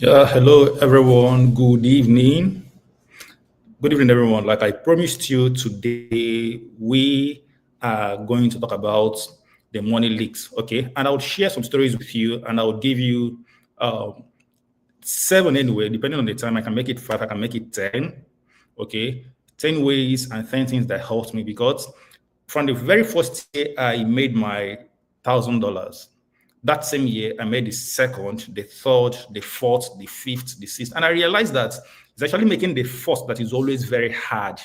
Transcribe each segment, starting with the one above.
Yeah, hello everyone. Good evening. Good evening, everyone. Like I promised you today, we are going to talk about the money leaks. Okay, and I'll share some stories with you, and I'll give you um, seven anyway, depending on the time. I can make it five, I can make it 10. Okay, 10 ways and 10 things that helped me because from the very first year I made my $1,000. That same year, I made the second, the third, the fourth, the fifth, the sixth. And I realized that it's actually making the first that is always very hard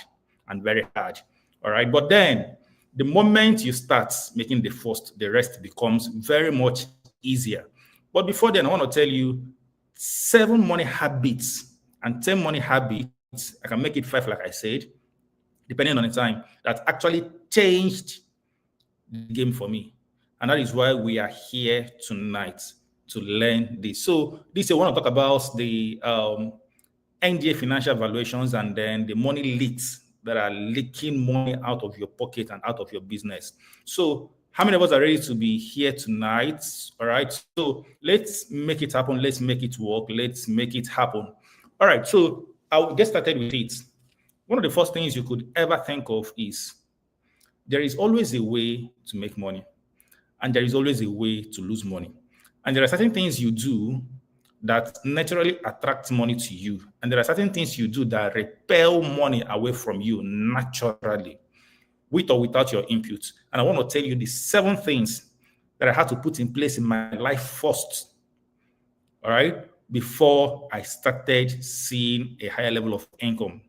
and very hard. All right. But then the moment you start making the first, the rest becomes very much easier. But before then, I want to tell you seven money habits and 10 money habits. I can make it five, like I said, depending on the time, that actually changed the game for me. And that is why we are here tonight to learn this. So, this I want to talk about the NDA financial valuations and then the money leaks that are leaking money out of your pocket and out of your business. So, how many of us are ready to be here tonight? All right. So, let's make it happen. Let's make it work. Let's make it happen. All right. So, I'll get started with it. One of the first things you could ever think of is there is always a way to make money, and there is always a way to lose money. And there are certain things you do that naturally attract money to you, and there are certain things you do that repel money away from you naturally, with or without your input. And I want to tell you the seven things that I had to put in place in my life first, all right, before I started seeing a higher level of income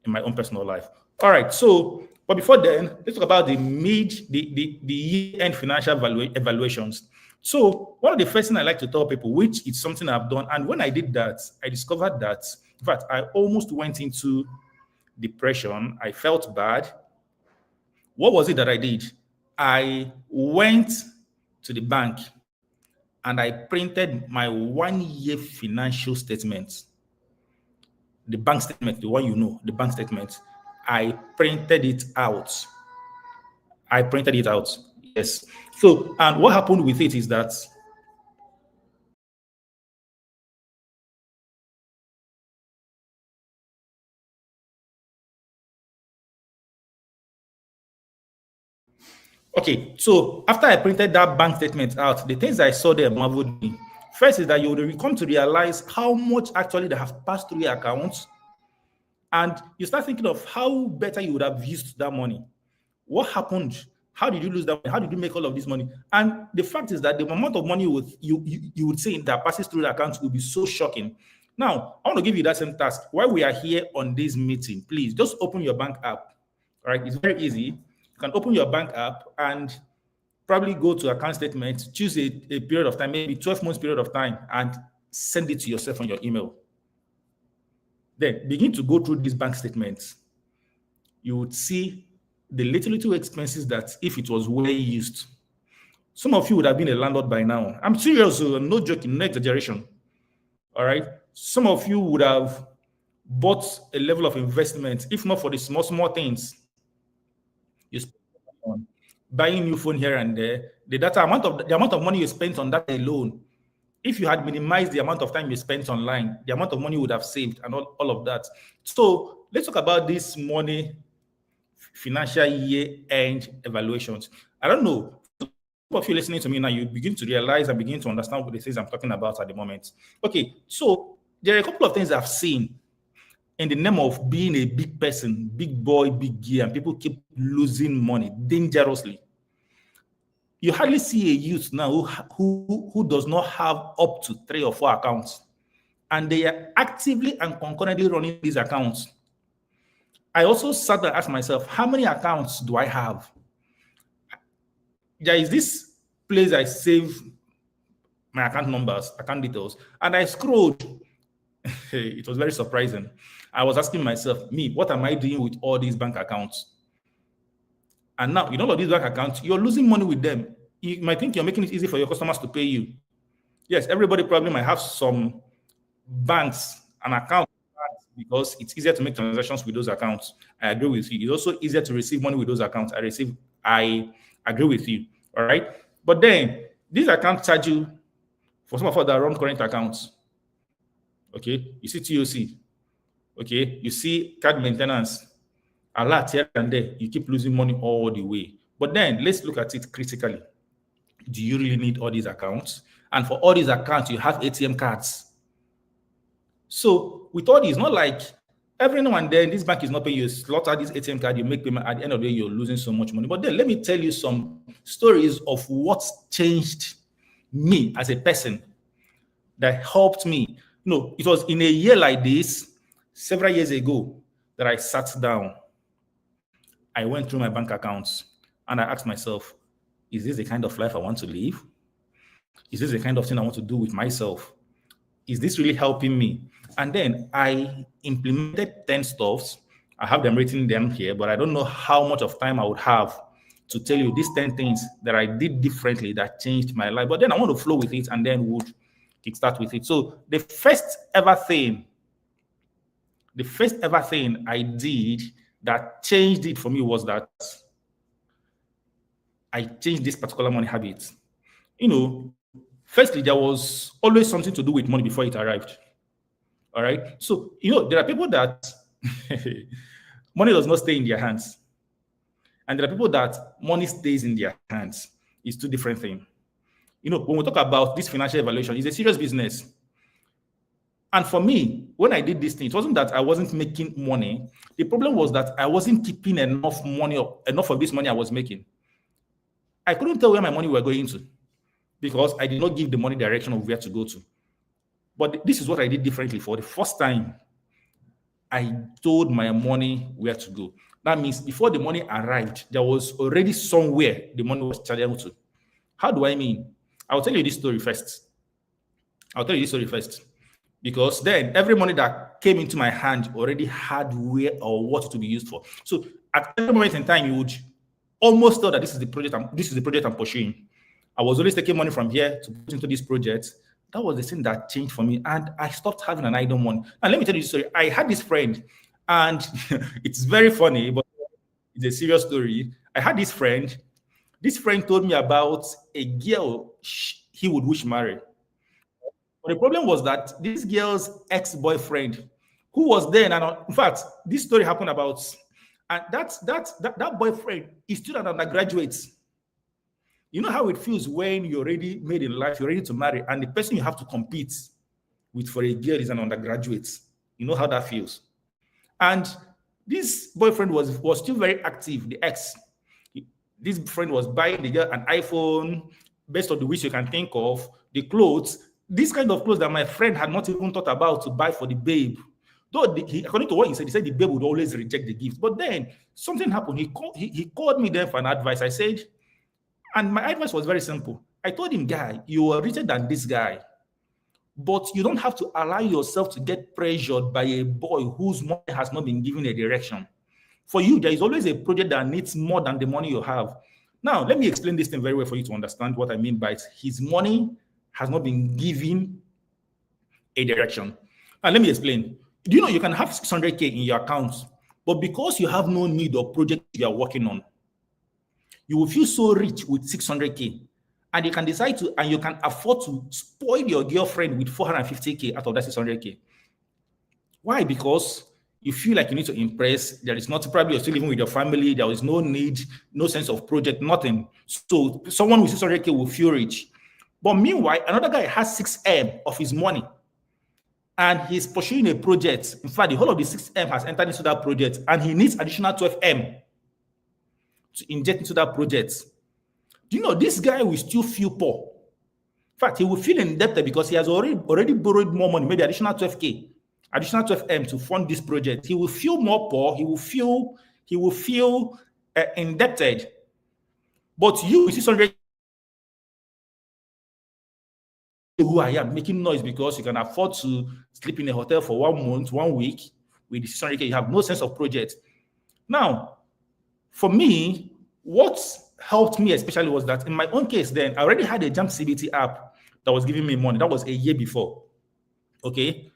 in my own personal life. All right. So, but before then, let's talk about the year-end financial evaluations. So, one of the first things I like to tell people, which is something I've done, and when I did that, I discovered that, in fact, I almost went into depression. I felt bad. What was it that I did? I went to the bank and I printed my 1 year financial statement, the bank statement, the one you know, the bank statement. I printed it out. I printed it out. Yes. So, and what happened with it is that, okay, so after I printed that bank statement out, the things I saw there marveled me. First is that you will come to realize how much actually they have passed through your accounts, and you start thinking of how better you would have used that money. What happened? How did you lose that money? How did you make all of this money? And the fact is that the amount of money you would say that passes through the account will be so shocking. Now, I want to give you that same task. While we are here on this meeting, please just open your bank app. All right, it's very easy. You can open your bank app and probably go to account statement, choose a period of time, maybe 12 months period of time, and send it to yourself on your email. Then begin to go through these bank statements. You would see the little expenses that if it was well used, some of you would have been a landlord by now. I'm serious, no joking, no exaggeration. All right. Some of you would have bought a level of investment, if not for the small things you spent on buying new phone here and there. The amount of money you spent on that alone, if you had minimized the amount of time you spent online, the amount of money you would have saved and all of that. So let's talk about this money financial year end evaluations. I don't know. Some of you listening to me now, you begin to realize and begin to understand what it is I'm talking about at the moment. Okay, so there are a couple of things I've seen in the name of being a big person, big boy, big gear, and people keep losing money dangerously. You hardly see a youth now who does not have up to 3 or 4 accounts, and they are actively and concurrently running these accounts. I also sat there and asked myself, how many accounts do I have? There is this place I save my account numbers, account details, and I scrolled. It was very surprising. I was asking myself, me, what am I doing with all these bank accounts? And now, in all of these bank accounts, you're losing money with them. You might think you're making it easy for your customers to pay you. Yes, everybody probably might have some banks and accounts because it's easier to make transactions with those accounts. I agree with you. It's also easier to receive money with those accounts. I agree with you. All right. But then these accounts charge you, for some of us that run current accounts, Okay, you see TOC. Okay, you see card maintenance, a lot here and there. You keep losing money all the way. But then let's look at it critically. Do you really need all these accounts? And for all these accounts, you have ATM cards. So with all these, not like every now and then this bank is not paying you, slaughter this ATM card, you make payment, at the end of the day, you're losing so much money. But then let me tell you some stories of what's changed me as a person that helped me. No, it was in a year like this, several years ago, that I sat down. I went through my bank accounts and I asked myself, is this the kind of life I want to live? Is this the kind of thing I want to do with myself? Is this really helping me? And then I implemented 10 stuffs. I have them written down here, but I don't know how much of time I would have to tell you these 10 things that I did differently that changed my life. But then I want to flow with it and then would kickstart with it. So the first ever thing I did that changed it for me was that I changed this particular money habit. Firstly, there was always something to do with money before it arrived. All right. So, there are people that money does not stay in their hands. And there are people that money stays in their hands. It's two different things. When we talk about this financial evaluation, it's a serious business. And for me, when I did this thing, it wasn't that I wasn't making money. The problem was that I wasn't keeping enough money, enough of this money I was making. I couldn't tell where my money were going to because I did not give the money direction of where to go to. But this is what I did differently. For the first time, I told my money where to go. That means before the money arrived, there was already somewhere the money was channeled to. How do I mean? I'll tell you this story first. Because then every money that came into my hand already had where or what to be used for. So at every moment in time, you would almost thought that this is the project I'm pursuing. I was always taking money from here to put into this project. That was the thing that changed for me, and I stopped having an idle one. And let me tell you this story. I had this friend, and it's very funny, but it's a serious story. I had this friend. This friend told me about a girl he would wish marry. But the problem was that this girl's ex-boyfriend, who was then, and in fact, this story happened about, and that boyfriend is still an undergraduate. You know how it feels when you're already made in life, you're ready to marry, and the person you have to compete with for a girl is an undergraduate. You know how that feels. And this boyfriend was still very active, the ex. This friend was buying the girl an iPhone, best of the wish you can think of, the clothes, this kind of clothes that my friend had not even thought about to buy for the babe. Though according to what he said the babe would always reject the gift. But then something happened. He called me there for an advice. I said, and my advice was very simple. I told him, guy, you are richer than this guy, but you don't have to allow yourself to get pressured by a boy whose money has not been given a direction. For you, there is always a project that needs more than the money you have. Now, let me explain this thing very well for you to understand what I mean by it. His money has not been given a direction. Now, let me explain. Do you know you can have 600K in your account, but because you have no need or project you are working on, you will feel so rich with 600K, and you can decide to, and you can afford to spoil your girlfriend with 450K out of that 600K. Why? Because you feel like you need to impress. There is not, probably you're still living with your family. There is no need, no sense of project, nothing. So someone with 600K will feel rich. But meanwhile, another guy has 6M of his money, and he's pursuing a project. In fact, the whole of the 6M has entered into that project, and he needs additional 12M to inject into that project. Do you know this guy will still feel poor? In fact, he will feel indebted because he has already borrowed more money, maybe additional 12K, additional 12M to fund this project. He will feel more poor. He will feel indebted. But you with 600, who I am, making noise because you can afford to sleep in a hotel for 1 month, 1 week with the 600K. You have no sense of project. Now, for me, what helped me especially was that in my own case then, I already had a Jump CBT app that was giving me money. That was a year before. Okay?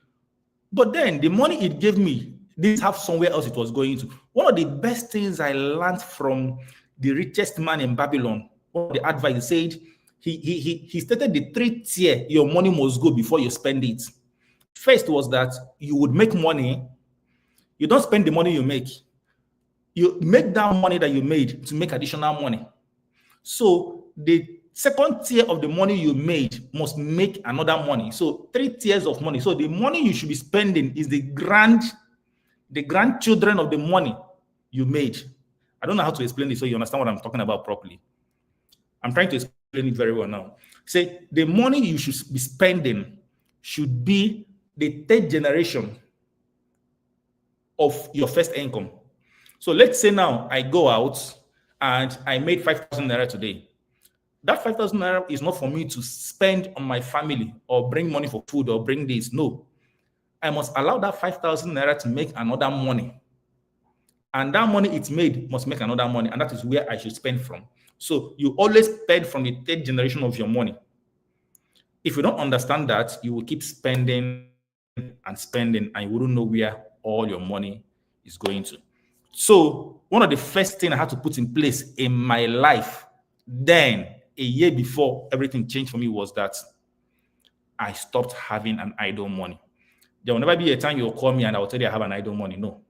But then the money it gave me didn't have somewhere else it was going to. One of the best things I learned from the richest man in Babylon, one of the advice said, he stated the 3 tier your money must go before you spend it. First was that you would make money. You don't spend the money you make. You make that money that you made to make additional money. So the second tier of the money you made must make another money. So 3 tiers of money. So the money you should be spending is the grandchildren of the money you made. I don't know how to explain this so you understand what I'm talking about properly. I'm trying to explain it very well now. Say the money you should be spending should be the third generation of your first income. So let's say now I go out and I made 5,000 naira today. That 5,000 naira is not for me to spend on my family or bring money for food or bring this. No. I must allow that 5,000 naira to make another money. And that money it's made must make another money. And that is where I should spend from. So you always spend from the third generation of your money. If you don't understand that, you will keep spending and spending and you wouldn't know where all your money is going to. So one of the first things I had to put in place in my life then, a year before everything changed for me, was that I stopped having an idle money. There will never be a time you'll call me and I'll tell you I have an idle money. No.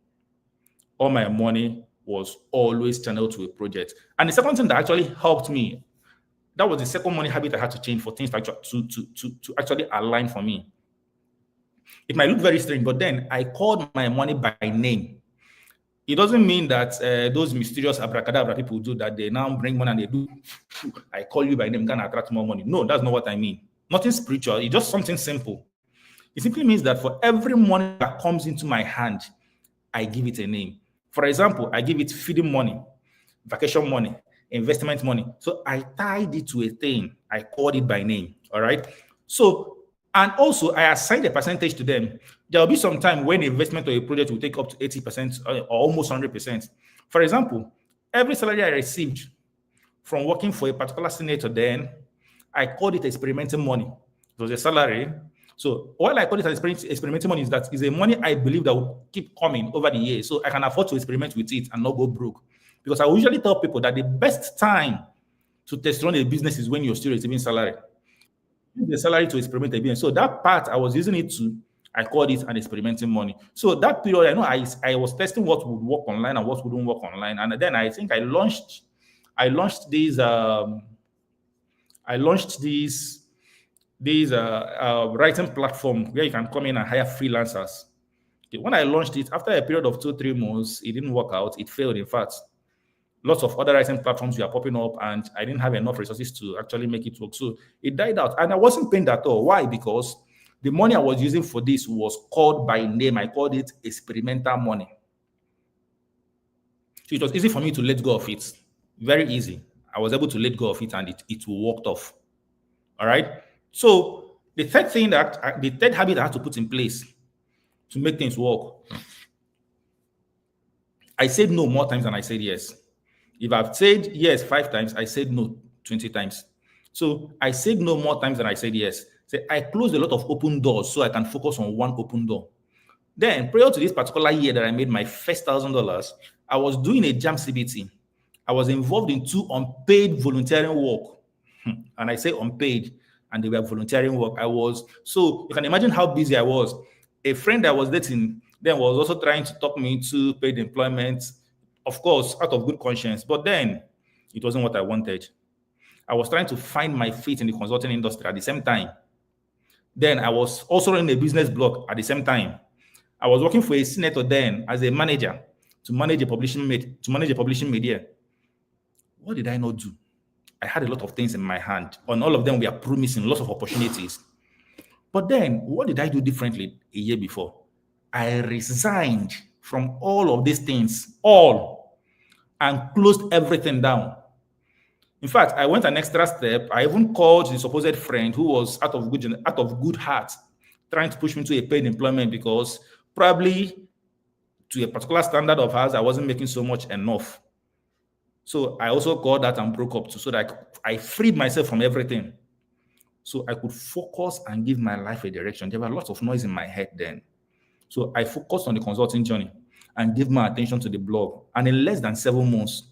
All my money was always channeled to a project. And the second thing that actually helped me, that was the second money habit I had to change for things to actually align for me. It might look very strange, but then I called my money by name. It doesn't mean that those mysterious abracadabra people do that. They now bring money and they do, I call you by name, can attract more money. No, that's not what I mean. Nothing spiritual. It's just something simple. It simply means that for every money that comes into my hand, I give it a name. For example, I give it feeding money, vacation money, investment money. So I tied it to a thing. I called it by name. All right. So, and also I assigned a percentage to them. There will be some time when investment or a project will take up to 80% or almost 100%. For example, every salary I received from working for a particular senator, then I called it experimental money. It was a salary. So while I call it experimental money, is that is a money I believe that will keep coming over the years. So I can afford to experiment with it and not go broke. Because I usually tell people that the best time to test run a business is when you're still receiving salary. Use the salary to experiment a business. So that part I was using it to, I called it an experimenting money. So that period, I know I was testing what would work online and what wouldn't work online. And then I think I launched these writing platform where you can come in and hire freelancers. When I launched it, after a period of 2-3 months, it didn't work out. It failed, in fact. Lots of other writing platforms were popping up, and I didn't have enough resources to actually make it work. So it died out, and I wasn't paying at all. Why? Because the money I was using for this was called by name. I called it experimental money. So it was easy for me to let go of it. Very easy. I was able to let go of it, and it walked off. All right. So the third habit I had to put in place to make things work, I said no more times than I said yes. If I've said yes 5 times, I said no 20 times. So I said no more times than I said yes. So I closed a lot of open doors so I can focus on one open door. Then prior to this particular year that I made my first $1,000, I was doing a JAM CBT. I was involved in 2 unpaid volunteering work. And I say unpaid, and they were volunteering work. So you can imagine how busy I was. A friend I was dating then was also trying to talk me into paid employment, of course, out of good conscience. But then it wasn't what I wanted. I was trying to find my feet in the consulting industry at the same time. Then I was also running a business blog at the same time. I was working for a senator then as a manager to manage a publishing media. What did I not do? I had a lot of things in my hand. On all of them, we are promising lots of opportunities. But then, what did I do differently a year before? I resigned from all of these things, and closed everything down. In fact, I went an extra step. I even called the supposed friend who was out of good heart, trying to push me to a paid employment because probably to a particular standard of ours, I wasn't making so much enough. So I also called that and broke up too, so that I freed myself from everything. So I could focus and give my life a direction. There were lots of noise in my head then. So I focused on the consulting journey and gave my attention to the blog. And in less than 7 months,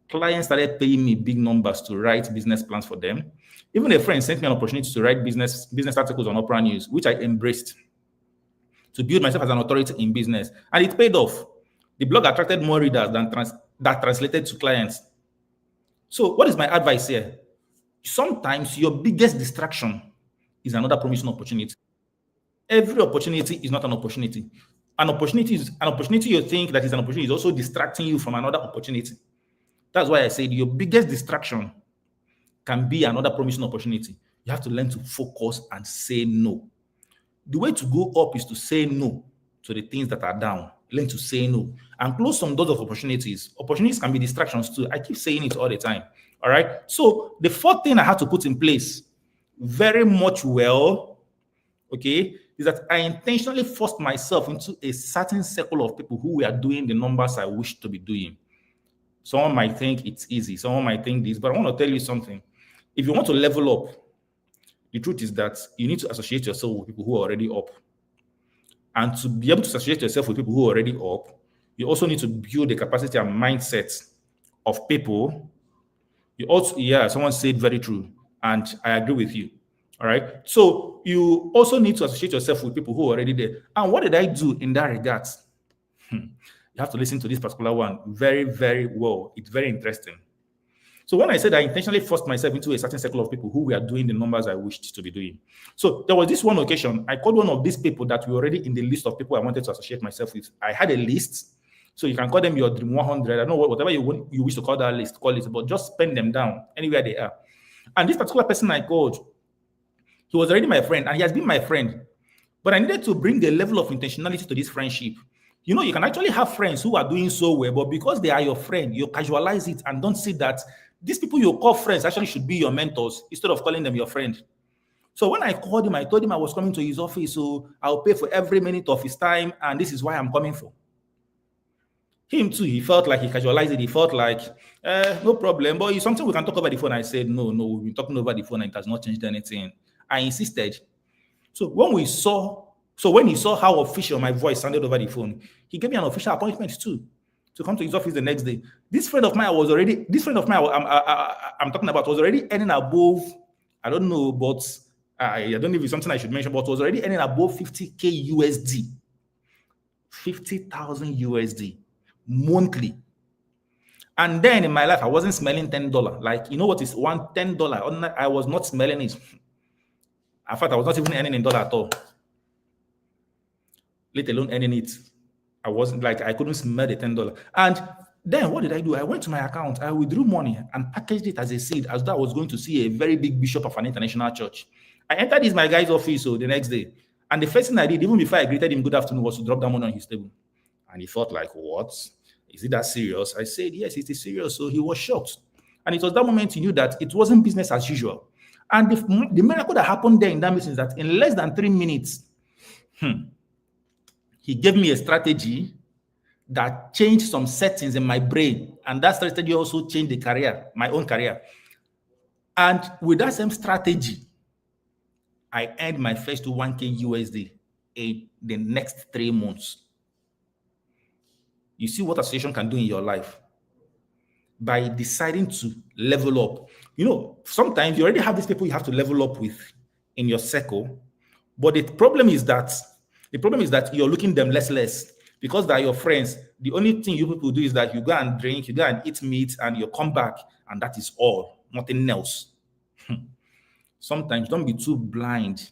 clients started paying me big numbers to write business plans for them. Even a friend sent me an opportunity to write business articles on Opera News, which I embraced. to build myself as an authority in business. And it paid off. The blog attracted more readers than that translated to clients. So what is my advice here? Sometimes your biggest distraction is another promising opportunity. Every opportunity is not an opportunity. An opportunity you think that is an opportunity is also distracting you from another opportunity. That's why I said your biggest distraction can be another promising opportunity. You have to learn to focus and say no. The way to go up is to say no to the things that are down. Learn to say no and close some doors of opportunities. Opportunities can be distractions too. I keep saying it all the time. All right. So the fourth thing I had to put in place very much well, okay, is that I intentionally forced myself into a certain circle of people who were doing the numbers I wish to be doing. Someone might think it's easy. Someone might think this, but I want to tell you something. If you want to level up, the truth is that you need to associate yourself with people who are already up. And to be able to associate yourself with people who are already up, you also need to build the capacity and mindset of people. You also, yeah, someone said very true. And I agree with you. All right. So you also need to associate yourself with people who are already there. And what did I do in that regard? You have to listen to this particular one very, very well. It's very interesting. So when I said I intentionally forced myself into a certain circle of people who were doing the numbers I wished to be doing. So there was this one occasion, I called one of these people that were already in the list of people I wanted to associate myself with. I had a list. So you can call them your Dream 100. I don't know whatever you wish to call that list, call it, but just pen them down anywhere they are. And this particular person I called, he was already my friend and he has been my friend. But I needed to bring a level of intentionality to this friendship. You know, you can actually have friends who are doing so well, but because they are your friend, you casualize it and don't see that these people you call friends actually should be your mentors instead of calling them your friend. So when I called him, I told him I was coming to his office, so I'll pay for every minute of his time, and this is why I'm coming for. Him too, he felt like he casualized it. He felt like, no problem, but it's something we can talk over the phone. I said, no, we've been talking over the phone and it has not changed anything. I insisted. So when he saw how official my voice sounded over the phone, he gave me an official appointment too to come to his office the next day. This friend of mine I'm talking about was already earning above, I don't know, but I don't know if it's something I should mention, but was already earning above 50K USD, 50,000 USD monthly. And then in my life, I wasn't smelling $10. Like, you know what is $10? I was not smelling it. In fact, I was not even earning $1 at all, let alone earning it. I wasn't like, I couldn't smell the $10. And then what did I do? I went to my account, I withdrew money and packaged it as a seed, as though I was going to see a very big bishop of an international church. I entered my guy's office the next day. And the first thing I did, even before I greeted him good afternoon, was to drop that money on his table. And he felt like, what? Is it that serious? I said, yes, it is serious. So he was shocked. And it was that moment he knew that it wasn't business as usual. And the miracle that happened there in that meeting is that in less than 3 minutes, he gave me a strategy that changed some settings in my brain. And that strategy also changed my own career. And with that same strategy, I earned my first 1K USD in the next 3 months. You see what association can do in your life by deciding to level up. You know, sometimes you already have these people you have to level up with in your circle, but the problem is that you're looking them less because they're your friends. The only thing you people do is that you go and drink, you go and eat meat, and you come back, and that is all, nothing else. Sometimes don't be too blind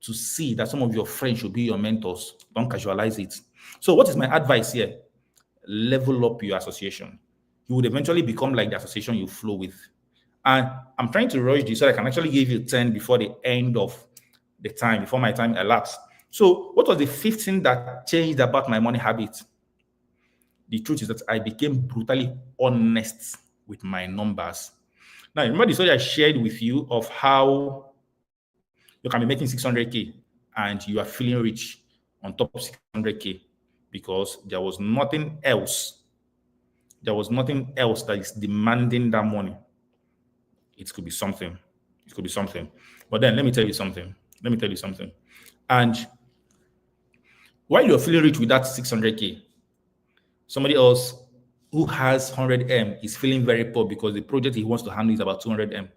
to see that some of your friends should be your mentors. Don't casualize it. So what is my advice here? Level up your association. You would eventually become like the association you flow with. And I'm trying to rush this so I can actually give you 10 before the end of the time, before my time elapsed. So what was the fifth thing that changed about my money habit? The truth is that I became brutally honest with my numbers. Now, remember the story I shared with you of how you can be making 600K and you are feeling rich on top of 600K because there was nothing else. There was nothing else that is demanding that money. It could be something. It could be something. But then let me tell you something. And while you're feeling rich with that 600K, somebody else who has 100M is feeling very poor because the project he wants to handle is about 200M.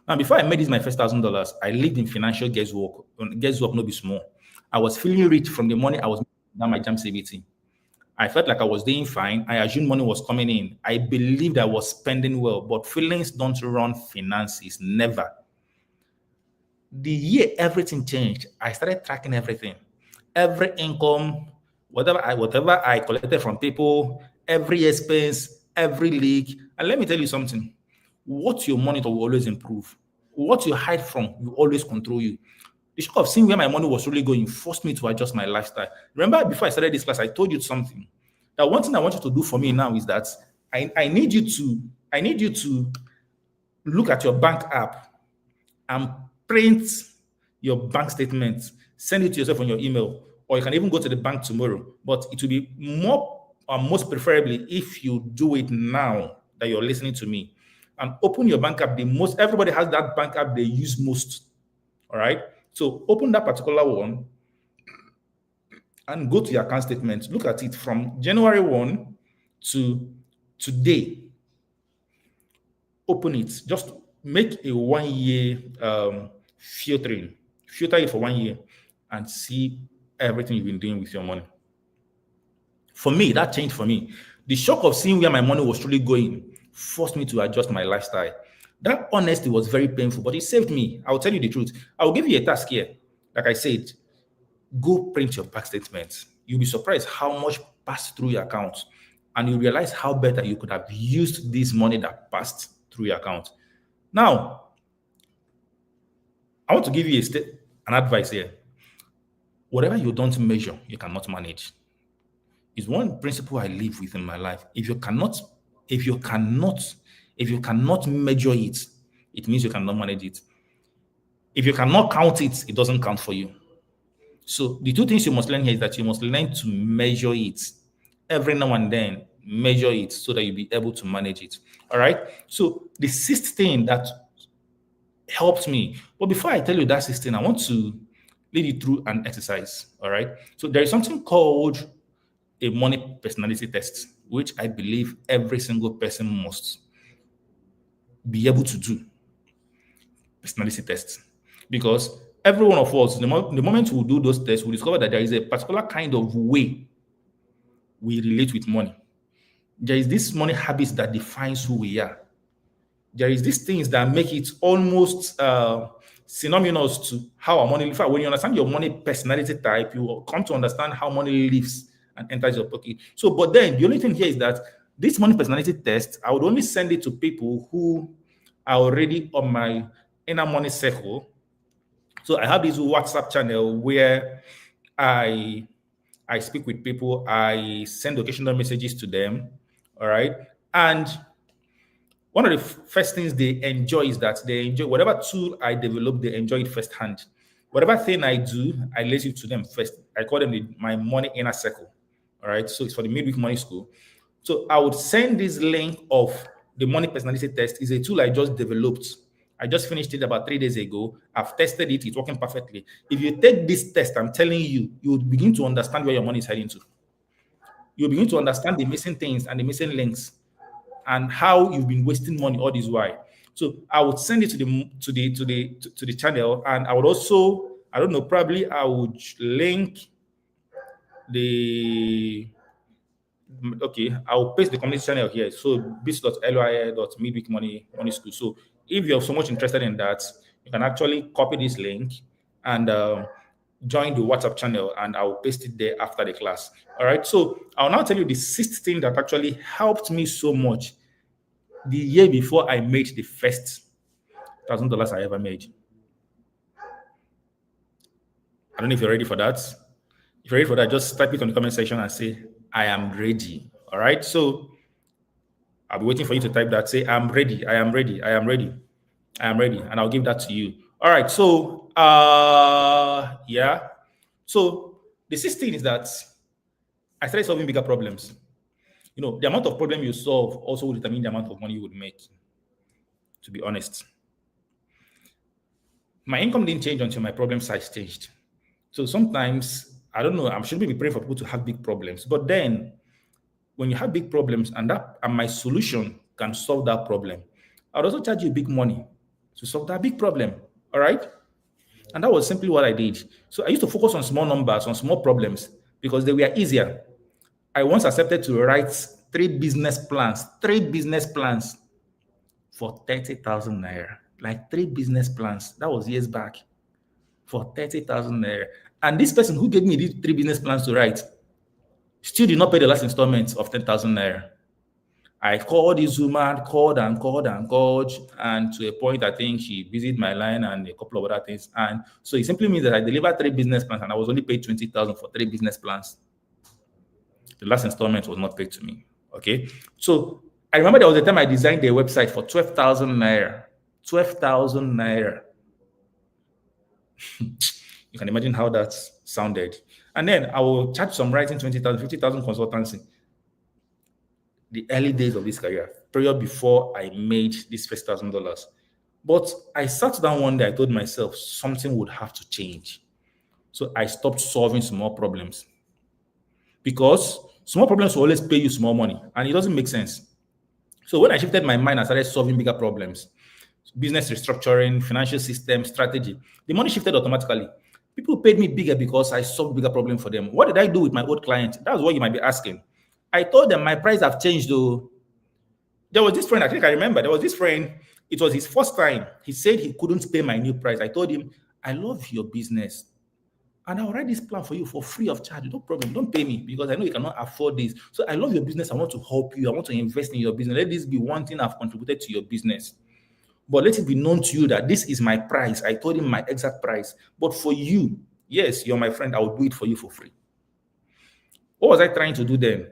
Now, before I made this my first $1,000, I lived in financial guesswork no be small. I was feeling rich from the money I was making down my jam CBT. I felt like I was doing fine. I assumed money was coming in. I believed I was spending well, but feelings don't run finances. Never. The year everything changed, I started tracking everything. Every income, whatever I collected from people, every expense, every leak. And let me tell you something. What you monitor will always improve. What you hide from will always control you. The shock of seeing where my money was really going forced me to adjust my lifestyle. Remember, before I started this class, I told you something. That one thing I want you to do for me now is that I need you to look at your bank app and print your bank statement, send it to yourself on your email, or you can even go to the bank tomorrow. But it will be more or most preferably if you do it now that you're listening to me. And open your bank app. Everybody has that bank app they use most. All right. So open that particular one and go to your account statement. Look at it from January 1 to today. Open it. Just make a 1 year filtering. Filter it for 1 year and see everything you've been doing with your money. For me, that changed for me. The shock of seeing where my money was truly going forced me to adjust my lifestyle. That honesty was very painful, but it saved me. I'll tell you the truth. I will give you a task here. Like I said, go print your bank statements. You'll be surprised how much passed through your account, and you realize how better you could have used this money that passed through your account. Now, I want to give you an advice here. Whatever you don't measure, you cannot manage. Is one principle I live with in my life. If you cannot, if you cannot measure it, it means you cannot manage it. If you cannot count it, it doesn't count for you. So the two things you must learn here is that you must learn to measure it. Every now and then, measure it so that you'll be able to manage it. All right. So the sixth thing that helped me. But before I tell you that sixth thing, I want to lead you through an exercise. All right. So there is something called a money personality test, which I believe every single person must be able to do. Personality tests. Because every one of us, the moment we do those tests, we discover that there is a particular kind of way we relate with money. There is this money habits that defines who we are. There is these things that make it almost synonymous to how our money. In fact, when you understand your money personality type, you will come to understand how money lives and enters your pocket. So, but then the only thing here is that this money personality test, I would only send it to people who are already on my inner money circle. So I have this WhatsApp channel where I I speak with people, I send occasional messages to them. All right. And one of the first things they enjoy is that they enjoy whatever tool I develop, they enjoy it firsthand. Whatever thing I do, I relate it to them first. I call them my money inner circle. All right. So it's for the midweek money school. So I would send this link of the money personality test. Is a tool I just developed. I just finished it about 3 days ago. I've tested it. It's working perfectly. If you take this test, I'm telling you, you will begin to understand where your money is heading to. You'll begin to understand the missing things and the missing links and how you've been wasting money all this while. So I would send it to the channel, and I would also, I don't know, probably I would link the okay, I'll paste the community channel here. So bit.ly.midweek money school. So if you're so much interested in that, you can actually copy this link and join the WhatsApp channel, and I'll paste it there after the class. All right. So I'll now tell you the sixth thing that actually helped me so much the year before I made the first $1,000 I ever made. I don't know if you're ready for that. If you're ready for that, just type it on the comment section and say, I am ready. All right. So I'll be waiting for you to type that. Say, I'm ready. I am ready. I am ready. I am ready. And I'll give that to you. All right. So, yeah. So the 16 is that I started solving bigger problems. You know, the amount of problem you solve also will determine the amount of money you would make, to be honest. My income didn't change until my problem size changed. So sometimes, I don't know, I shouldn't be praying for people to have big problems. But then when you have big problems and my solution can solve that problem, I'd also charge you big money to solve that big problem. All right. And that was simply what I did. So I used to focus on small numbers, on small problems, because they were easier. I once accepted to write three business plans for 30,000 naira. Like three business plans. That was years back for 30,000 naira. And this person who gave me these three business plans to write still did not pay the last installment of 10,000 naira. I called this woman, called and called and called, and to a point, I think she visited my line and a couple of other things. And so it simply means that I delivered three business plans and I was only paid 20,000 for three business plans. The last installment was not paid to me. Okay. So I remember there was a time I designed a website for 12,000 naira. 12,000 naira. You can imagine how that sounded. And then I will charge some writing 20,000, 50,000 consultancy. The early days of this career, period before I made this first $1,000. But I sat down one day, I told myself something would have to change. So I stopped solving small problems. Because small problems will always pay you small money, and it doesn't make sense. So when I shifted my mind, I started solving bigger problems, business restructuring, financial system, strategy. The money shifted automatically. People paid me bigger because I solved bigger problem for them. What did I do with my old client? That's what you might be asking. I told them my price have changed though. There was this friend, I think I remember, there was this friend, it was his first time. He said he couldn't pay my new price. I told him, I love your business. And I'll write this plan for you for free of charge. No problem. Don't pay me because I know you cannot afford this. So I love your business. I want to help you. I want to invest in your business. Let this be one thing I've contributed to your business. But let it be known to you that this is my price. I told him my exact price. But for you, yes, you're my friend. I will do it for you for free. What was I trying to do then?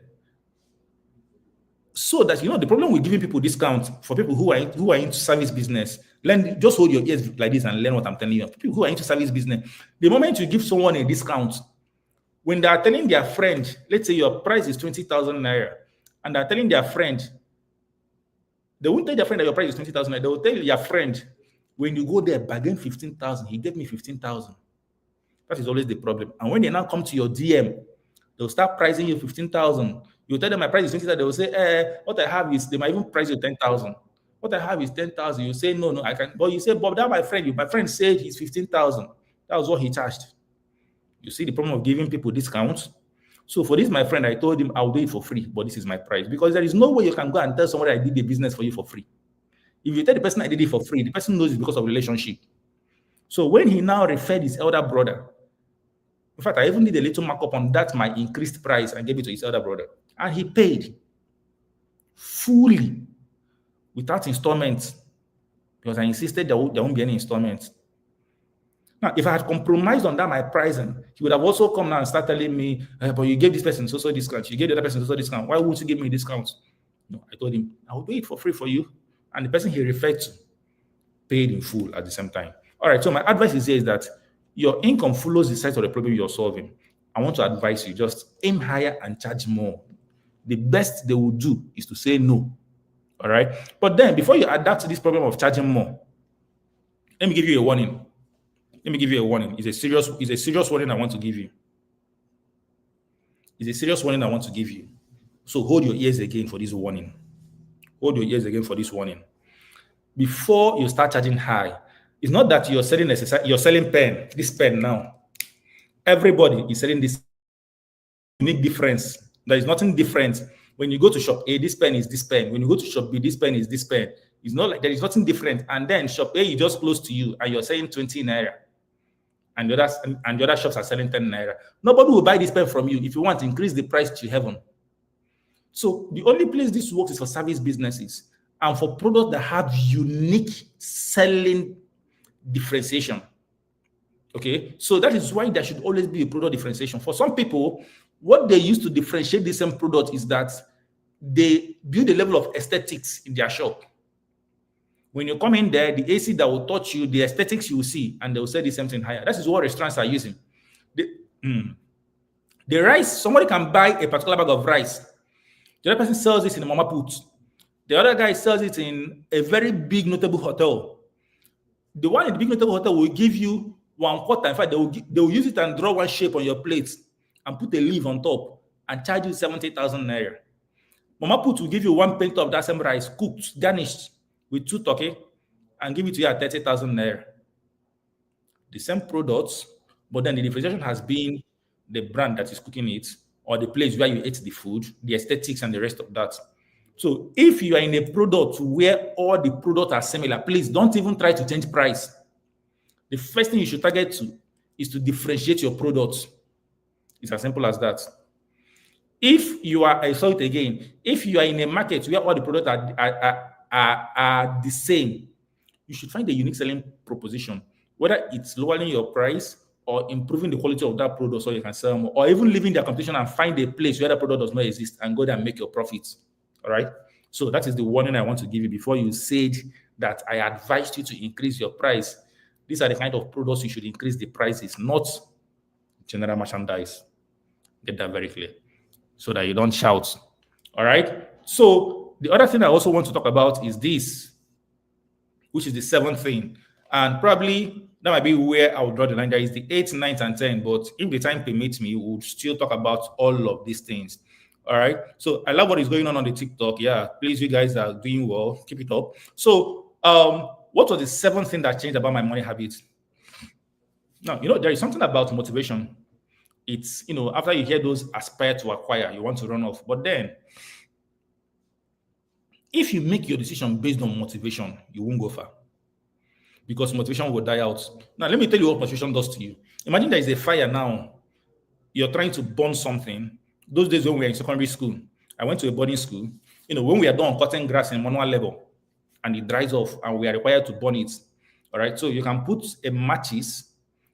So that, the problem with giving people discounts for people who are into service business, just hold your ears like this and learn what I'm telling you. People who are into service business, the moment you give someone a discount, when they are telling their friend, let's say your price is 20,000 naira, and they're telling their friend, they won't tell their friend that your price is 20,000 naira. They will tell your friend, when you go there, bargain 15,000. He gave me 15,000. That is always the problem. And when they now come to your DM, they'll start pricing you 15,000. You tell them my price is 20,000. They will say, what I have is, they might even price you 10,000. What I have is 10,000. You say, no, I can. But you say, Bob, that my friend said he's 15,000. That was what he charged. You see the problem of giving people discounts. So for this, my friend, I told him I'll do it for free, but this is my price. Because there is no way you can go and tell somebody I did the business for you for free. If you tell the person I did it for free, the person knows it's because of relationship. So when he now referred his elder brother, in fact, I even did a little markup on that, my increased price, and gave it to his elder brother. And he paid fully without installments because I insisted there won't be any installments. Now, if I had compromised on that, my pricing, he would have also come now and start telling me, but you gave this person so discount, you gave the other person so discount. Why would you give me discounts? No, I told him, I will do it for free for you. And the person he referred to paid in full at the same time. All right, so my advice is that your income follows the size of the problem you're solving. I want to advise you, just aim higher and charge more. The best they will do is to say no. All right. But then before you adapt to this problem of charging more, let me give you a warning. It's a serious warning I want to give you. It's a serious warning I want to give you. So hold your ears again for this warning. Hold your ears again for this warning. Before you start charging high, it's not that you're selling this pen now. Everybody is selling this unique difference. There is nothing different. When you go to shop A, this pen is this pen. When you go to shop B, this pen is this pen. It's not like there is nothing different. And then shop A is just close to you and you're selling 20 naira. And the other shops are selling 10 naira. Nobody will buy this pen from you. If you want to increase the price to heaven. So the only place this works is for service businesses and for products that have unique selling differentiation. Okay, so that is why there should always be a product differentiation. For some people, what they use to differentiate the same product is that they build a level of aesthetics in their shop. When you come in there, the AC that will touch you, the aesthetics you will see, and they will say the same thing higher. That is what restaurants are using. The rice, somebody can buy a particular bag of rice. The other person sells it in a mama put. The other guy sells it in a very big notable hotel. The one in the big notable hotel will give you 1/4. In fact, they will use it and draw one shape on your plate and put a leaf on top and charge you 70,000 naira. Mama put will give you one plate of that same rice, cooked, garnished with 2 turkey, and give it to you at 30,000 naira. the same products, but then the differentiation has been the brand that is cooking it, or the place where you ate the food, the aesthetics, and the rest of that. So if you are in a product where all the products are similar, please don't even try to change price. The first thing you should target to is to differentiate your products. It's as simple as that. If you are, I saw it again, if you are in a market where all the products are the same, you should find a unique selling proposition, whether it's lowering your price or improving the quality of that product so you can sell more, or even leaving their competition and find a place where the product does not exist and go there and make your profits. All right. So that is the warning I want to give you before you said that I advised you to increase your price. These are the kind of products you should increase the prices, not general merchandise. Get that very clear so that you don't shout. All right. So the other thing I also want to talk about is this, which is the seventh thing. And probably that might be where I would draw the line. There is the 8th, 9th, and 10th. But if the time permits me, we'll still talk about all of these things. All right. So I love what is going on the TikTok. Yeah. Please, you guys are doing well. Keep it up. So what was the seventh thing that changed about my money habits? Now, there is something about motivation. It's, after you hear those aspire to acquire, you want to run off. But then, if you make your decision based on motivation, you won't go far because motivation will die out. Now, let me tell you what motivation does to you. Imagine there is a fire now. You're trying to burn something. Those days when we were in secondary school, I went to a boarding school. When we are done cutting grass in manual level and it dries off and we are required to burn it. All right. So you can put a matches,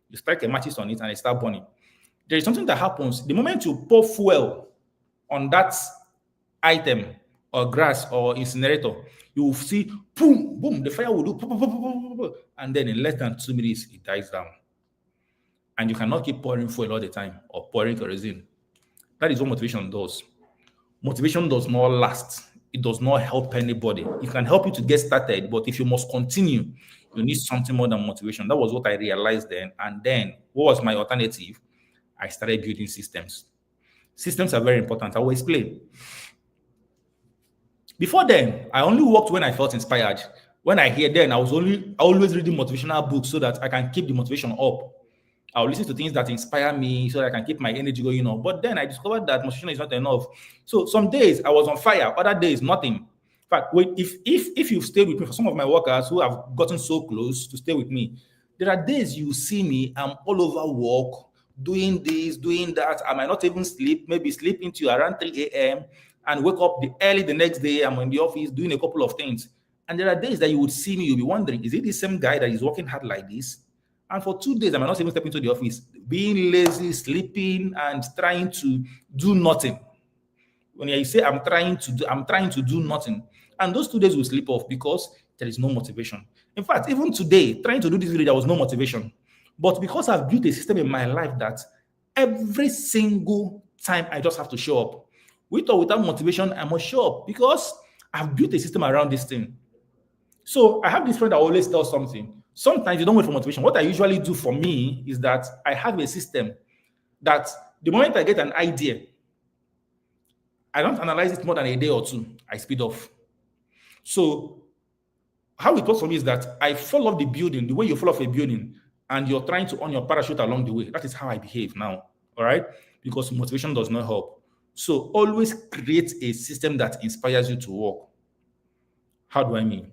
you strike a matches on it and it start burning. There is something that happens the moment you pour fuel on that item or grass or incinerator, you will see boom, boom, the fire will do boom, boom, boom, boom, boom, and then in less than 2 minutes it dies down. And you cannot keep pouring fuel all the time or pouring kerosene. That is what motivation does. Motivation does not last. It does not help anybody. It can help you to get started, but if you must continue, you need something more than motivation. That was what I realized then. And then what was my alternative? I started building systems. Systems are very important. I will explain. Before then, I only worked when I felt inspired. When I hear then, I was always reading motivational books so that I can keep the motivation up. I'll listen to things that inspire me so that I can keep my energy going on. But then I discovered that motivation is not enough. So some days I was on fire, other days nothing. In fact, if you've stayed with me, for some of my workers who have gotten so close to stay with me, there are days you see me, I'm all over work, doing this, doing that. I might not even sleep, maybe sleep into around 3 a.m. and wake up early the next day. I'm in the office doing a couple of things. And there are days that you would see me, you'll be wondering, is it the same guy that is working hard like this? And for 2 days, I might not even step into the office, being lazy, sleeping, and trying to do nothing. When you say I'm trying to do nothing. And those 2 days will slip off because there is no motivation. In fact, even today, trying to do this video, there was no motivation. But because I've built a system in my life that every single time I just have to show up, with or without motivation, I must show up because I've built a system around this thing. So I have this friend that always tells something. Sometimes you don't wait for motivation. What I usually do for me is that I have a system that the moment I get an idea, I don't analyze it more than a day or two. I speed off. So how it works for me is that I fall off the building, the way you fall off a building, and you're trying to on your parachute along the way. That is how I behave now. All right? Because motivation does not help. So always create a system that inspires you to work. How do I mean?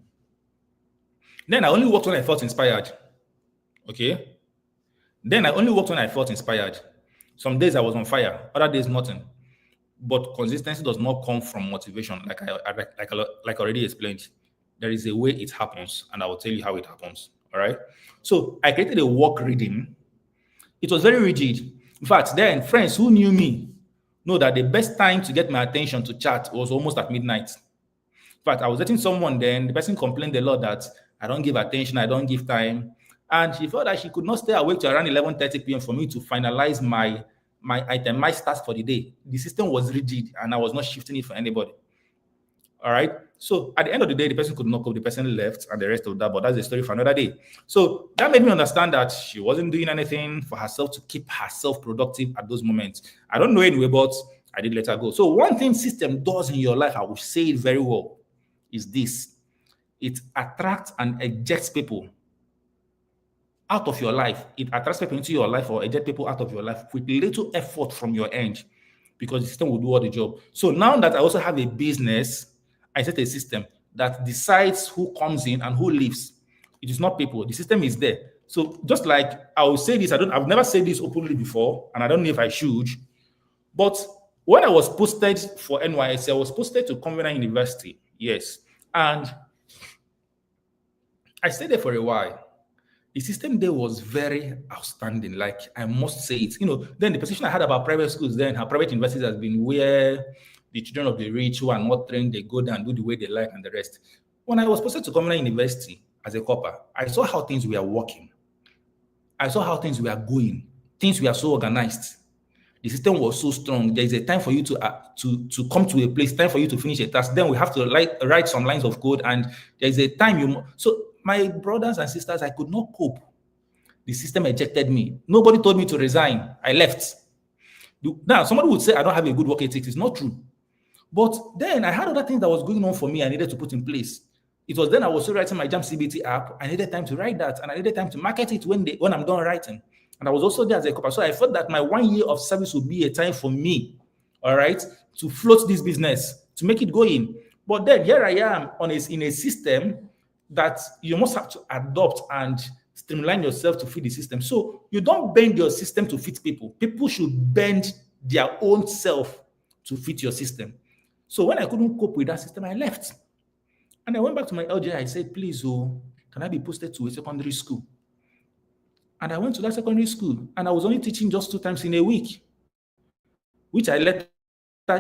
Then I only worked when I felt inspired. Okay? Then I only worked when I felt inspired. Some days I was on fire, other days nothing. But consistency does not come from motivation, like I already explained. There is a way it happens, and I will tell you how it happens. All right? So I created a work reading. It was very rigid. In fact, then friends who knew me know that the best time to get my attention to chat was almost at midnight. In fact, I was dating someone then, the person complained a lot that I don't give attention, I don't give time. And she felt that she could not stay awake till around 11:30 p.m. for me to finalize my item, my tasks for the day. The system was rigid and I was not shifting it for anybody. All right. So at the end of the day, the person could knock up, the person left, and the rest of that. But that's a story for another day. So that made me understand that she wasn't doing anything for herself to keep herself productive at those moments. I don't know anyway, but I did let her go. So one thing system does in your life, I will say it very well, is this. It attracts and ejects people. out of your life. It attracts people into your life or eject people out of your life with little effort from your end because the system will do all the job. So now that I also have a business, I set a system that decides who comes in and who leaves. It is not people. The system is there. So just like I will say this, I've never said this openly before, and I don't know if I should, but when I was posted for NYSC, I was posted to Convenant University. Yes. And I stayed there for a while. The system there was very outstanding. Like I must say it. Then the perception I had about private schools then, how private universities has been where the children of the rich who are not trained, they go there and do the way they like and the rest. When I was posted to Convenant University as a copper, I saw how things were working. I saw how things were going. Things were so organized. The system was so strong. There is a time for you to come to a place, time for you to finish a task. Then we have to write some lines of code, and there is a time So my brothers and sisters, I could not cope. The system ejected me. Nobody told me to resign. I left. Now, somebody would say I don't have a good work ethic. It's not true. But then I had other things that was going on for me I needed to put in place. It was then I was still writing my Jam CBT app. I needed time to write that, and I needed time to market it when I'm done writing. And I was also there as a copper. So I felt that my 1 year of service would be a time for me, all right, to float this business, to make it going. But then here I am in a system that you must have to adopt and streamline yourself to fit the system. So you don't bend your system to fit people. People should bend their own self to fit your system. So when I couldn't cope with that system, I left. And I went back to my LJ. I said, please, can I be posted to a secondary school? And I went to that secondary school, and I was only teaching just 2 times in a week, which I later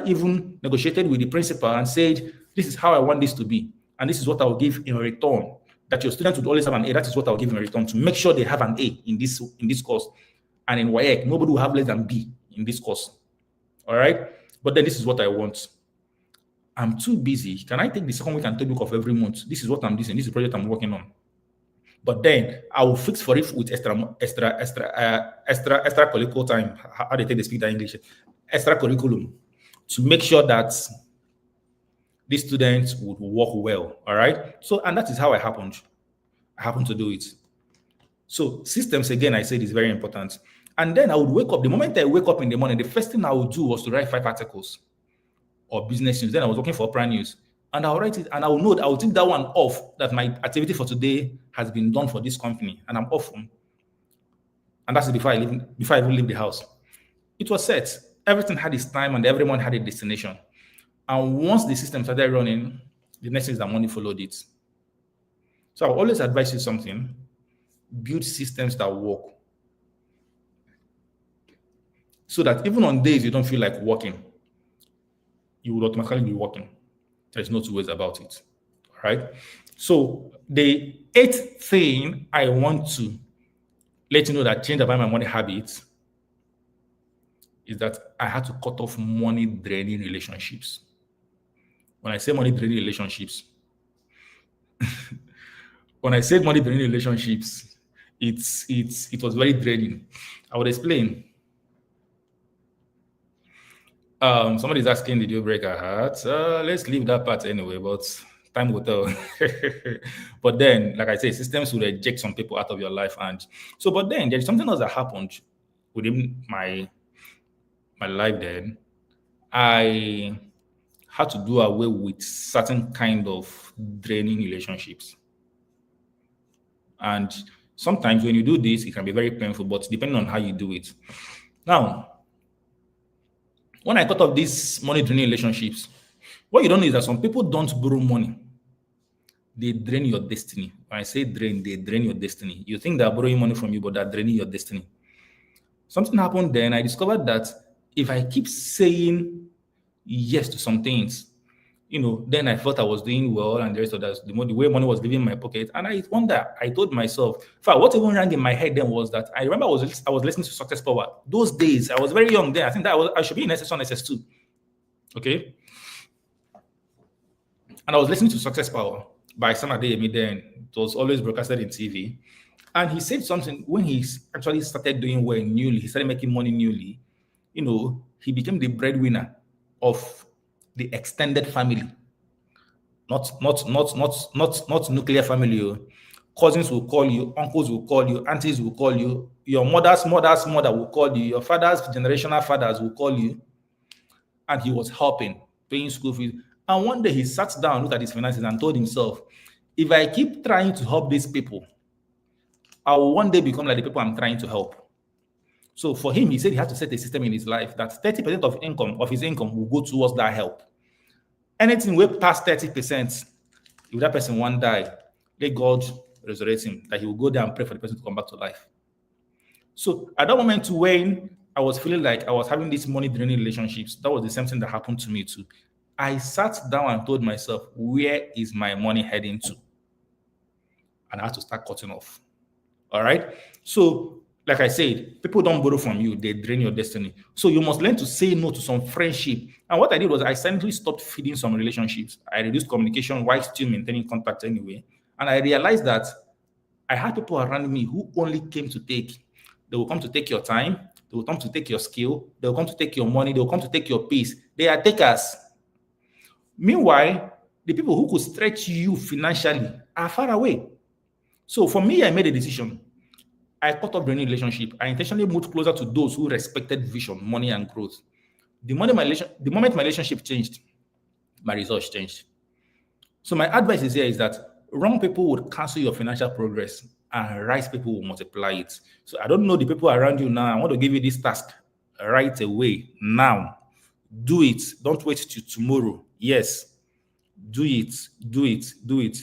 even negotiated with the principal and said, this is how I want this to be, and this is what I will give in return. That your students would always have an A. That is what I'll give in return, to make sure they have an A in this course. And in WAEC, nobody will have less than B in this course. All right? But then this is what I want. I'm too busy. Can I take the second week and third week of every month? This is what I'm doing. This is the project I'm working on. But then I will fix for it with extracurricular time. How they take the speak that English? Extra curriculum, to make sure that these students would work well. All right. So, and that is how I happened to do it. So systems, again, I said, is very important. And then I would wake up. The moment I wake up in the morning, the first thing I would do was to write 5 articles or business news. Then I was working for Prime News. And I'll write it, and I'll note, I'll take that one off, that my activity for today has been done for this company, and I'm off from. And that's before I even leave the house. It was set. Everything had its time, and everyone had a destination. And once the system started running, the next thing is that money followed it. So I always advise you something: build systems that work, so that even on days you don't feel like working, you will automatically be working. There's no 2 ways about it. All right. So the 8th thing I want to let you know that changed about my money habits is that I had to cut off money draining relationships. When I say money draining relationships, it was very draining. I would explain. Somebody's asking, did you break a heart? Let's leave that part anyway, but time will tell. But then, like I say, systems will eject some people out of your life. And so, but then there's something else that happened within my life then. I had to do away with certain kind of draining relationships. And sometimes when you do this, it can be very painful, but depending on how you do it. Now, when I cut off these money draining relationships, what you don't know is that some people don't borrow money. They drain your destiny. When I say drain, they drain your destiny. You think they're borrowing money from you, but they're draining your destiny. Something happened then. I discovered that if I keep saying yes to some things, then I thought I was doing well, and the rest of that, the way money was leaving my pocket. And I told myself, in fact, what even rang in my head then was that I remember I was listening to Success Power. Those days, I was very young then. I think that I should be in SS1, SS2. Okay. And I was listening to Success Power by Emeli then. It was always broadcasted in TV. And he said something when he actually started doing well newly, he started making money newly, he became the breadwinner of the extended family. Not nuclear family, Cousins will call you, uncles will call you, aunties will call you, your mother's mother will call you, your father's generational fathers will call you, and he was helping, paying school fees. And one day he sat down, looked at his finances, and told himself, if I keep trying to help these people, I will one day become like the people I'm trying to help. So for him, he said he had to set a system in his life that 30% of his income will go towards that help. Anything way past 30%, if that person one die, let God resurrect him, that he will go there and pray for the person to come back to life. So at that moment when I was feeling like I was having these money draining relationships, that was the same thing that happened to me too. I sat down and told myself, where is my money heading to? And I had to start cutting off. All right. So, like I said, people don't borrow from you, they drain your destiny. So you must learn to say no to some friendship. And what I did was I silently stopped feeding some relationships. I reduced communication while still maintaining contact anyway. And I realized that I had people around me who only came to take. They will come to take your time. They will come to take your skill. They will come to take your money. They will come to take your peace. They are takers. Meanwhile, the people who could stretch you financially are far away. So for me, I made a decision. I cut off the relationship. I intentionally moved closer to those who respected vision, money, and growth. The moment my relationship changed, my results changed. So my advice is here is that wrong people would cancel your financial progress and right people will multiply it. So I don't know the people around you now. I want to give you this task right away, now. Do it. Don't wait till tomorrow. Yes. Do it. Do it. Do it.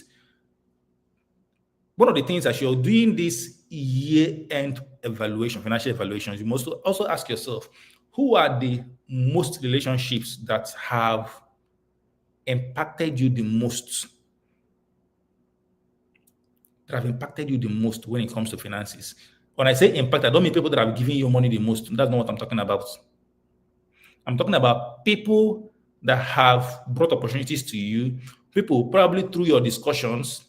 One of the things as you're doing this year-end evaluation, financial evaluations, you must also ask yourself, who are the most relationships that have impacted you the most? That have impacted you the most when it comes to finances. When I say impact, I don't mean people that have given you money the most. That's not what I'm talking about. I'm talking about people that have brought opportunities to you, people probably through your discussions,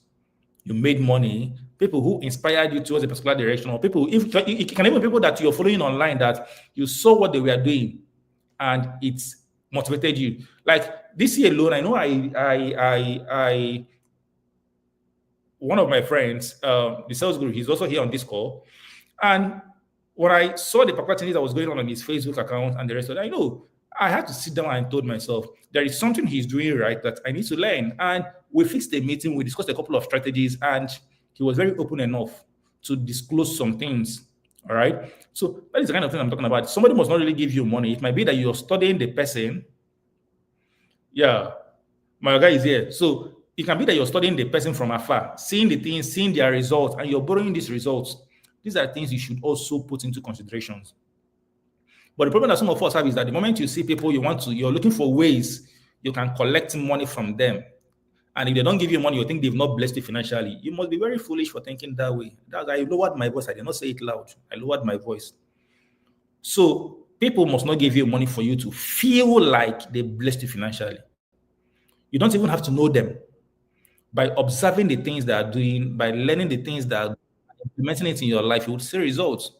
you made money, people who inspired you towards a particular direction, or people, if it can even be people that you're following online that you saw what they were doing and it's motivated you. Like this year alone, I know I one of my friends, the sales guru, he's also here on this call. And when I saw the particular things that was going on his Facebook account and the rest of it, I know I had to sit down and told myself, there is something he's doing right that I need to learn. And we fixed a meeting, we discussed a couple of strategies, and he was very open enough to disclose some things. All right. So that is the kind of thing I'm talking about. Somebody must not really give you money. It might be that you're studying the person. Yeah, my guy is here. So it can be that you're studying the person from afar, seeing the things, seeing their results, and you're borrowing these results. These are things you should also put into considerations. But the problem that some of us have is that the moment you see people you're looking for ways you can collect money from them. And if they don't give you money, you think they've not blessed you financially. You must be very foolish for thinking that way. I lowered my voice. I did not say it loud. I lowered my voice. So people must not give you money for you to feel like they blessed you financially. You don't even have to know them. By observing the things they are doing, by learning the things that are implementing it in your life, you would see results.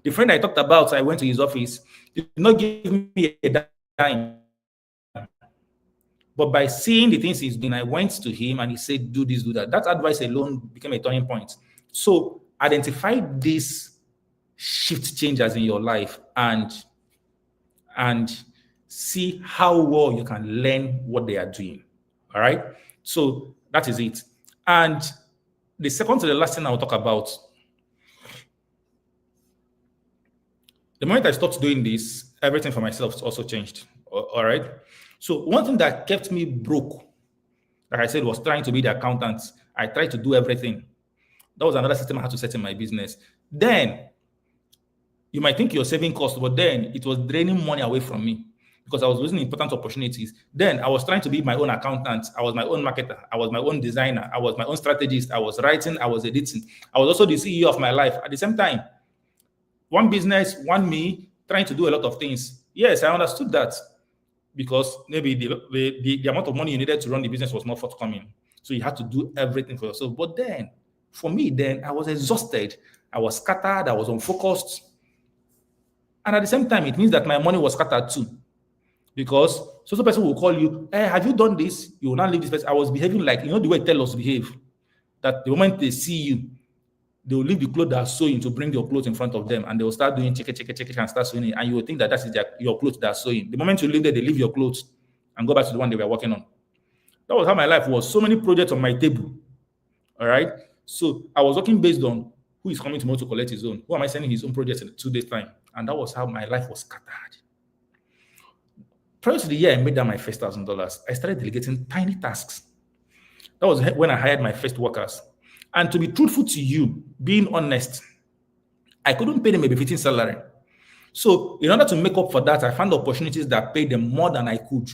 The friend I talked about, I went to his office, did not give me a dime. But by seeing the things he's doing, I went to him and he said, do this, do that. That advice alone became a turning point. So identify these shift changes in your life and see how well you can learn what they are doing. All right. So that is it. And the second to the last thing I'll talk about, the moment I stopped doing this, everything for myself also changed. All right. So one thing that kept me broke, like I said, was trying to be the accountant. I tried to do everything. That was another system I had to set in my business. Then you might think you're saving costs, but then it was draining money away from me because I was losing important opportunities. Then I was trying to be my own accountant. I was my own marketer. I was my own designer. I was my own strategist. I was writing. I was editing. I was also the CEO of my life at the same time. One business, one me, trying to do a lot of things. Yes, I understood that because maybe the amount of money you needed to run the business was not forthcoming. So you had to do everything for yourself. But then, for me, then I was exhausted. I was scattered. I was unfocused. And at the same time, it means that my money was scattered too. Because some person will call you, hey, have you done this? You will not leave this place. I was behaving like, the way tell us to behave. that the moment they see you, they will leave the clothes that are sewing to bring your clothes in front of them, and they will start doing check, and start sewing it, and you will think that that is your clothes that are sewing. The moment you leave there, they leave your clothes and go back to the one they were working on. That was how my life was. So many projects on my table. All right. So I was working based on who is coming tomorrow to collect his own. Who am I sending his own projects in 2 days' time? And that was how my life was scattered. Prior to the year I made that my first $1,000, I started delegating tiny tasks. That was when I hired my first workers. And to be truthful to you, being honest, I couldn't pay them a befitting salary. So in order to make up for that, I found opportunities that paid them more than I could.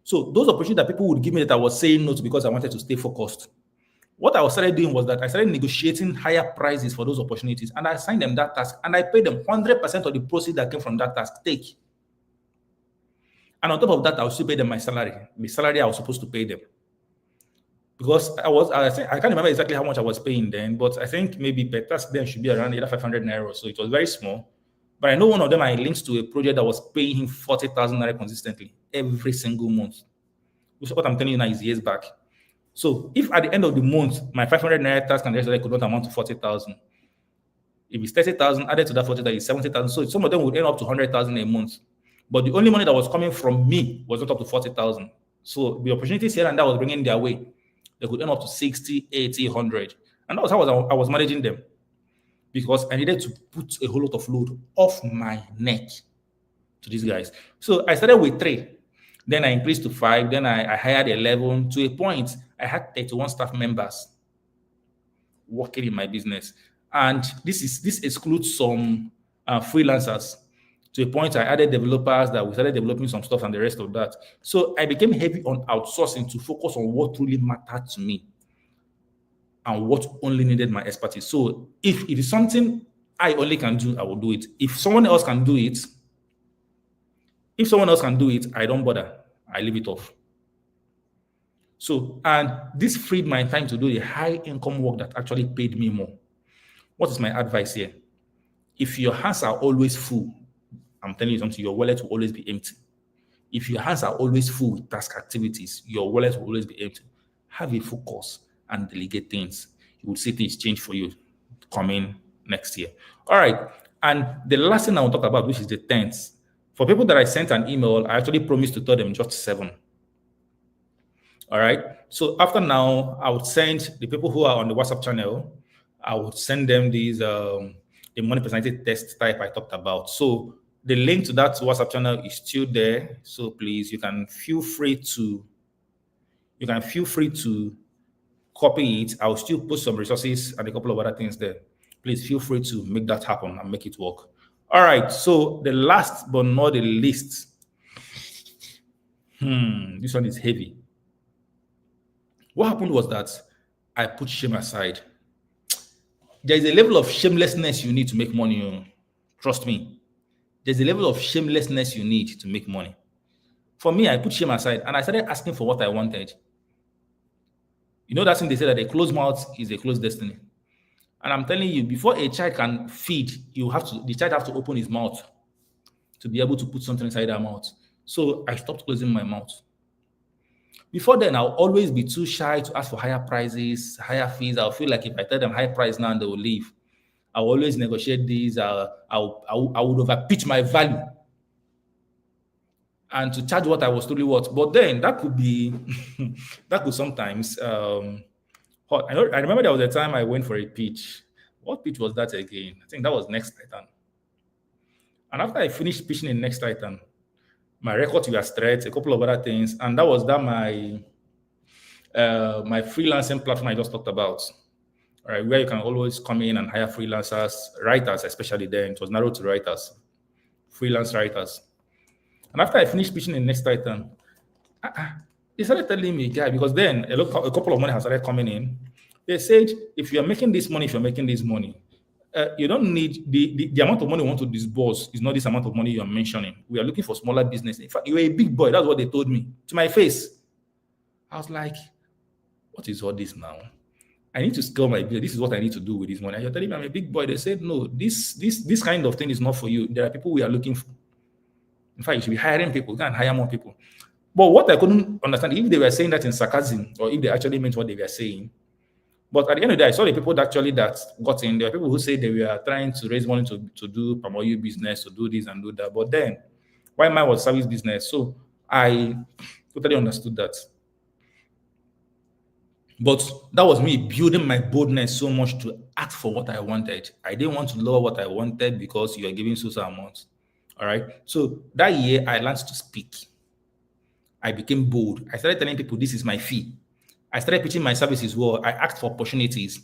So those opportunities that people would give me that I was saying no to because I wanted to stay focused. What I started doing was that I started negotiating higher prices for those opportunities, and I assigned them that task, and I paid them 100% of the proceeds that came from that task. Take. And on top of that, I will still pay them my salary, the salary I was supposed to pay them. Because I can't remember exactly how much I was paying then, but I think maybe per task then should be around either 500 naira. So it was very small. But I know one of them I linked to a project that was paying him 40,000 naira consistently every single month. Which is what I'm telling you now is years back. So if at the end of the month, my 500 naira task and the rest of it could not amount to 40,000, if it's 30,000 added to that 40,000 is 70,000. So some of them would end up to 100,000 a month. But the only money that was coming from me was not up to 40,000. So the opportunities here and that was bringing their way. They could earn up to 60, 80, 100. And that was how I was managing them. Because I needed to put a whole lot of load off my neck to these guys. So I started with 3. Then I increased to 5. Then I hired 11. To a point, I had 31 staff members working in my business. And this excludes some freelancers. To a point, I added developers that we started developing some stuff and the rest of that. So I became heavy on outsourcing to focus on what truly mattered to me and what only needed my expertise. So if it is something I only can do, I will do it. If someone else can do it, I don't bother. I leave it off. So, and this freed my time to do the high income work that actually paid me more. What is my advice here? If your hands are always full, I'm telling you something, your wallet will always be empty. If your hands are always full with task activities, your wallet will always be empty. Have a focus and delegate things. You will see things change for you coming next year. All right. And the last thing I will talk about, which is the 10th. For people that I sent an email, I actually promised to tell them just 7. All right. So after now, I would send the people who are on the WhatsApp channel, I would send them these the money personality test type I talked about. So the link to that WhatsApp channel is still there. So please, you can feel free to copy it. I'll still put some resources and a couple of other things there. Please feel free to make that happen and make it work. All right. So the last but not the least, this one is heavy. What happened was that I put shame aside. There is a level of shamelessness you need to make money. Trust me. There's a level of shamelessness you need to make money. For me, I put shame aside and I started asking for what I wanted. You know that thing they say that a closed mouth is a closed destiny. And I'm telling you, before a child can feed, the child has to open his mouth to be able to put something inside their mouth. So I stopped closing my mouth. Before then, I'll always be too shy to ask for higher prices, higher fees. I'll feel like if I tell them high price now, they will leave. I'll always negotiate these. I would overpitch my value and to charge what I was truly worth. But then that could be, that could sometimes hurt. I remember there was a time I went for a pitch. What pitch was that again? I think that was Next Titan. And after I finished pitching in Next Titan, my records were straight, a couple of other things, and that was my freelancing platform I just talked about. All right, where you can always come in and hire freelancers, writers, especially then. It was narrowed to writers, freelance writers. And after I finished pitching in Next Titan, they started telling me, guy, because then a couple of money has started coming in. They said, if you're making this money, you don't need the amount of money you want to disburse is not this amount of money you're mentioning. We are looking for smaller business. In fact, you're a big boy. That's what they told me to my face. I was like, what is all this now? I need to scale my business. This is what I need to do with this money. And you're telling me I'm a big boy. They said, no, this kind of thing is not for you. There are people we are looking for. In fact, you should be hiring people. You can hire more people. But what I couldn't understand, if they were saying that in sarcasm or if they actually meant what they were saying, But at the end of the day, I saw the people that actually that got in. There were people who say they were trying to raise money to do palm oil business, to do this and do that. But then, why mine was service business? So I totally understood that. But that was me building my boldness so much to ask for what I wanted. I didn't want to lower what I wanted because you are giving so amount. All right. So that year I learned to speak. I became bold. I started telling people this is my fee. I started pitching my services well. I asked for opportunities.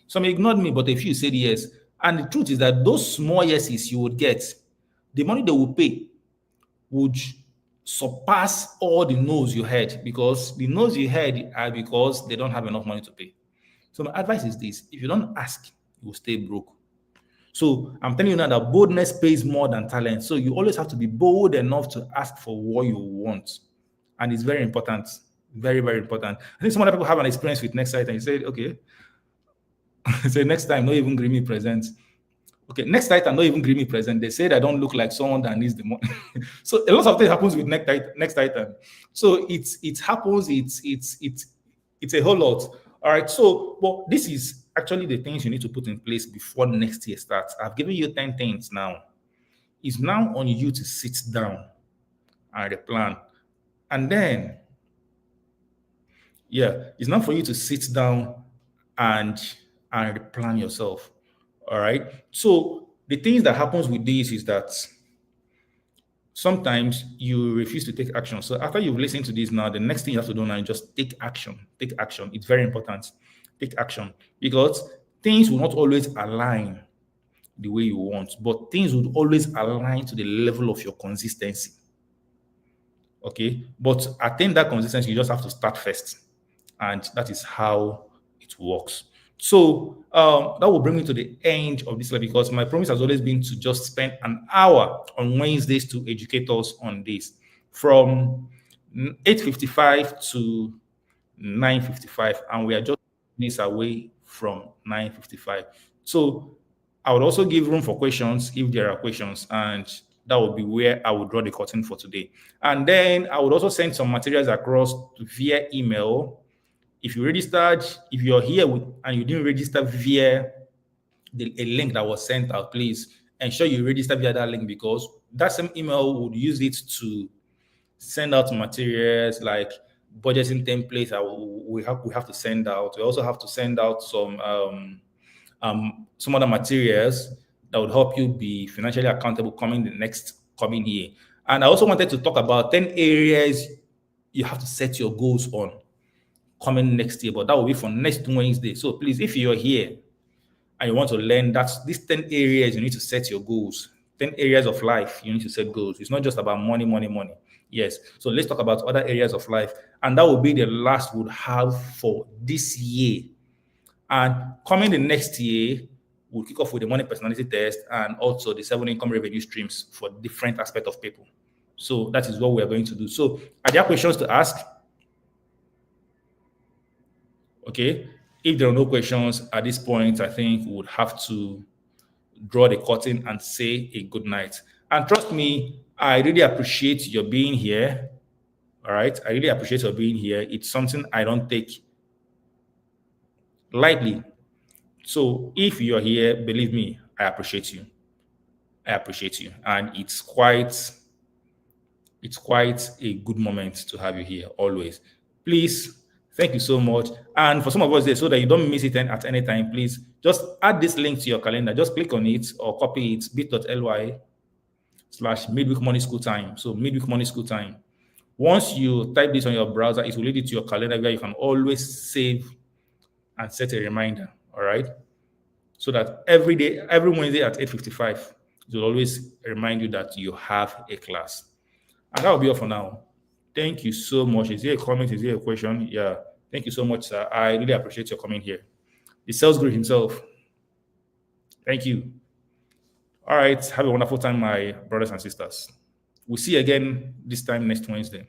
Some ignored me, but a few said yes. And the truth is that those small yeses you would get, the money they will pay would surpass all the no's you had, because the no's you had are because they don't have enough money to pay. So my advice is this: if you don't ask, you will stay broke. So I'm telling you now that boldness pays more than talent. So you always have to be bold enough to ask for what you want. And it's very important. Very, very important. I think some other people have an experience with next site and you say, okay, say next time, not even Grimmy present. Okay, next item, not even Grimmy present. They said I don't look like someone that needs the money. So a lot of things happens with next item. So it happens, it's a whole lot. All right. So, but this is actually the things you need to put in place before next year starts. I've given you 10 things now. It's now on you to sit down and plan. And then, yeah, it's not for you to sit down and plan yourself. All right. So the things that happens with this is that sometimes you refuse to take action. So after you've listened to this now, the next thing you have to do now is just take action. Take action. It's very important. Take action, because things will not always align the way you want, but things would always align to the level of your consistency. Okay. But attain that consistency, you just have to start first. And that is how it works. So that will bring me to the end of this, because my promise has always been to just spend an hour on Wednesdays to educate us on this, from 8:55 to 9:55, and we are just minutes away from 9:55. So I would also give room for questions if there are questions, and that would be where I would draw the curtain for today. And then I would also send some materials across via email. If you registered, if you're here and you didn't register via a link that was sent out, please ensure you register via that link, because that same email would use it to send out materials like budgeting templates that we have to send out. We also have to send out some other materials that would help you be financially accountable coming the next coming year. And I also wanted to talk about 10 areas you have to set your goals on coming next year, but that will be for next Wednesday. So please, if you're here and you want to learn, that's these 10 areas you need to set your goals. 10 areas of life you need to set goals. It's not just about money, money, money. Yes. So let's talk about other areas of life. And that will be the last we'll have for this year. And coming the next year, we'll kick off with the money personality test and also the 7 income revenue streams for different aspects of people. So that is what we are going to do. So are there questions to ask? Okay. If there are no questions at this point, I think we would have to draw the curtain and say a good night. And trust me, I really appreciate your being here. All right. I really appreciate your being here. It's something I don't take lightly. So if you're here, believe me, I appreciate you. I appreciate you. And it's quite a good moment to have you here always. Please, thank you so much. And for some of us there, so that you don't miss it at any time, please just add this link to your calendar. Just click on it or copy it, bit.ly/midweek money school time. So midweek money school time. Once you type this on your browser, it will lead you to your calendar where you can always save and set a reminder. All right. So that every day, every Wednesday at 8:55, it will always remind you that you have a class. And that will be all for now. Thank you so much. Is there a comment? Is there a question? Yeah. Thank you so much, sir. I really appreciate your coming here. The sales guru himself. Thank you. All right. Have a wonderful time, my brothers and sisters. We'll see you again this time next Wednesday.